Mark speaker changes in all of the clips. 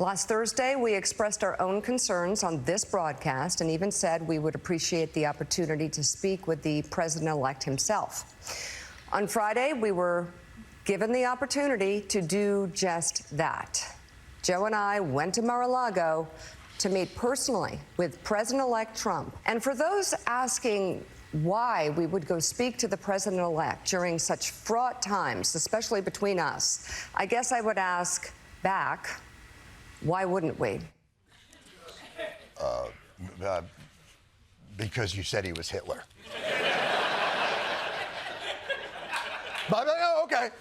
Speaker 1: Last Thursday, we expressed our own concerns on this broadcast and even said we would appreciate the opportunity to speak with the president-elect himself. On Friday, we were given the opportunity to do just that. Joe and I went to Mar-a-Lago to meet personally with President-elect Trump. And for those asking why we would go speak to the president-elect during such fraught times, especially between us, I guess I would ask back, why wouldn't we?
Speaker 2: Because you said he was Hitler. But, oh, okay.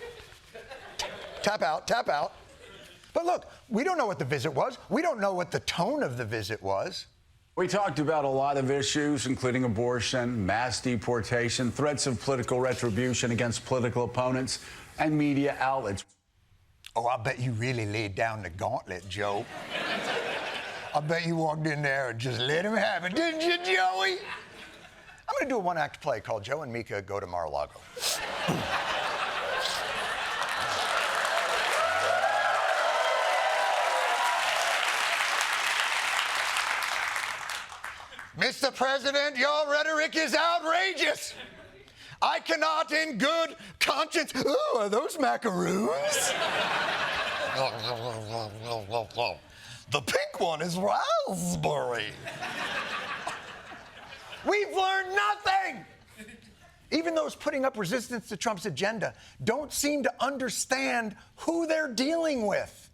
Speaker 2: Tap out, tap out. But look, we don't know what the visit was. We don't know what the tone of the visit was.
Speaker 3: We talked about a lot of issues, including abortion, mass deportation, threats of political retribution against political opponents, and media outlets.
Speaker 2: Oh, I bet you really laid down the gauntlet, Joe. I bet you walked in there and just let him have it, didn't you, Joey? I'm going to do a one-act play called Joe and Mika Go to Mar-a-Lago. Mr. President, your rhetoric is outrageous. I cannot in good conscience... Ooh, are those macaroons? The pink one is raspberry. We've learned nothing. Even those putting up resistance to Trump's agenda don't seem to understand who they're dealing with.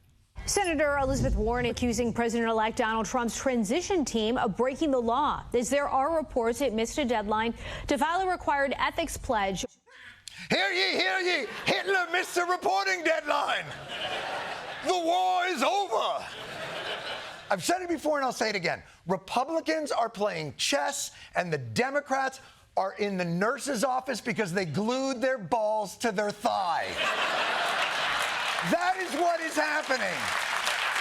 Speaker 4: Senator Elizabeth Warren accusing President-elect Donald Trump's transition team of breaking the law, as there are reports it missed a deadline to file a required ethics pledge.
Speaker 2: Hear ye, Hitler missed a reporting deadline. The war is over. I've said it before and I'll say it again. Republicans are playing chess and the Democrats are in the nurse's office because they glued their balls to their thigh. That is what is happening.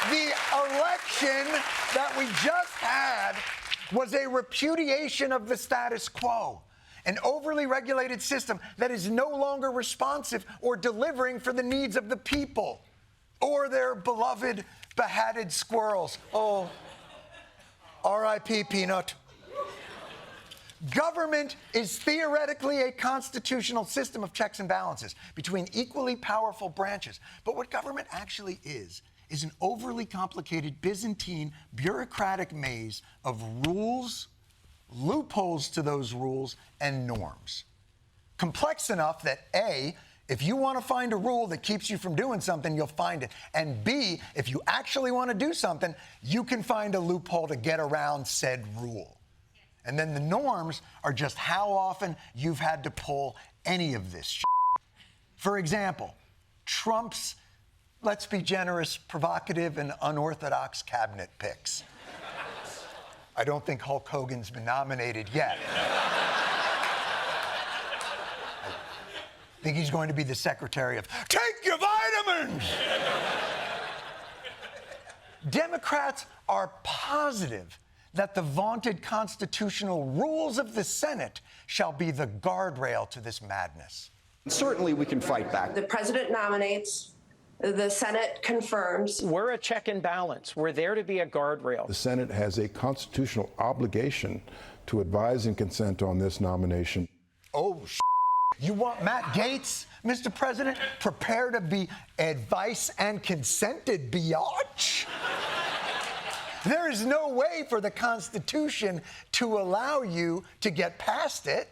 Speaker 2: The election that we just had was a repudiation of the status quo, an overly regulated system that is no longer responsive or delivering for the needs of the people or their beloved beheaded squirrels. Oh, R.I.P. Peanut. Government is theoretically a constitutional system of checks and balances between equally powerful branches. But what government actually is an overly complicated Byzantine bureaucratic maze of rules, loopholes to those rules, and norms. Complex enough that A, if you want to find a rule that keeps you from doing something, you'll find it. And B, if you actually want to do something, you can find a loophole to get around said rule. And then the norms are just how often you've had to pull any of this shit. For example, Trump's, let's be generous, provocative and unorthodox cabinet picks. I don't think Hulk Hogan's been nominated yet. I think he's going to be the secretary of Take Your Vitamins! Democrats are positive that the vaunted constitutional rules of the Senate shall be the guardrail to this madness.
Speaker 5: Certainly we can fight back.
Speaker 6: The president nominates, the Senate confirms.
Speaker 7: We're a check and balance. We're there to be a guardrail.
Speaker 8: The Senate has a constitutional obligation to advise and consent on this nomination.
Speaker 2: Oh, you want Matt Gaetz, Mr. President? Prepare to be advice and consented, biatch. There is no way for the Constitution to allow you to get past it.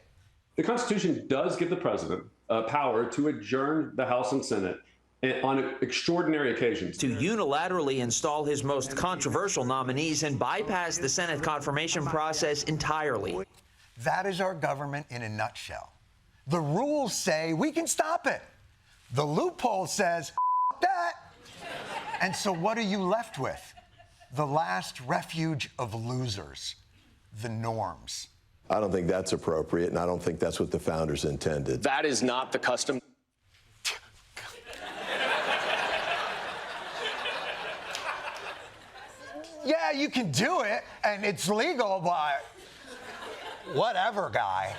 Speaker 9: The Constitution does give the president power to adjourn the House and Senate on extraordinary occasions.
Speaker 10: To unilaterally install his most controversial nominees and bypass the Senate confirmation process entirely.
Speaker 2: That is our government in a nutshell. The rules say we can stop it. The loophole says, that. And so what are you left with? The last refuge of losers, the norms.
Speaker 11: I don't think that's appropriate, and I don't think that's what the founders intended.
Speaker 12: That is not the custom.
Speaker 2: Yeah, you can do it, and it's legal, but whatever, guy.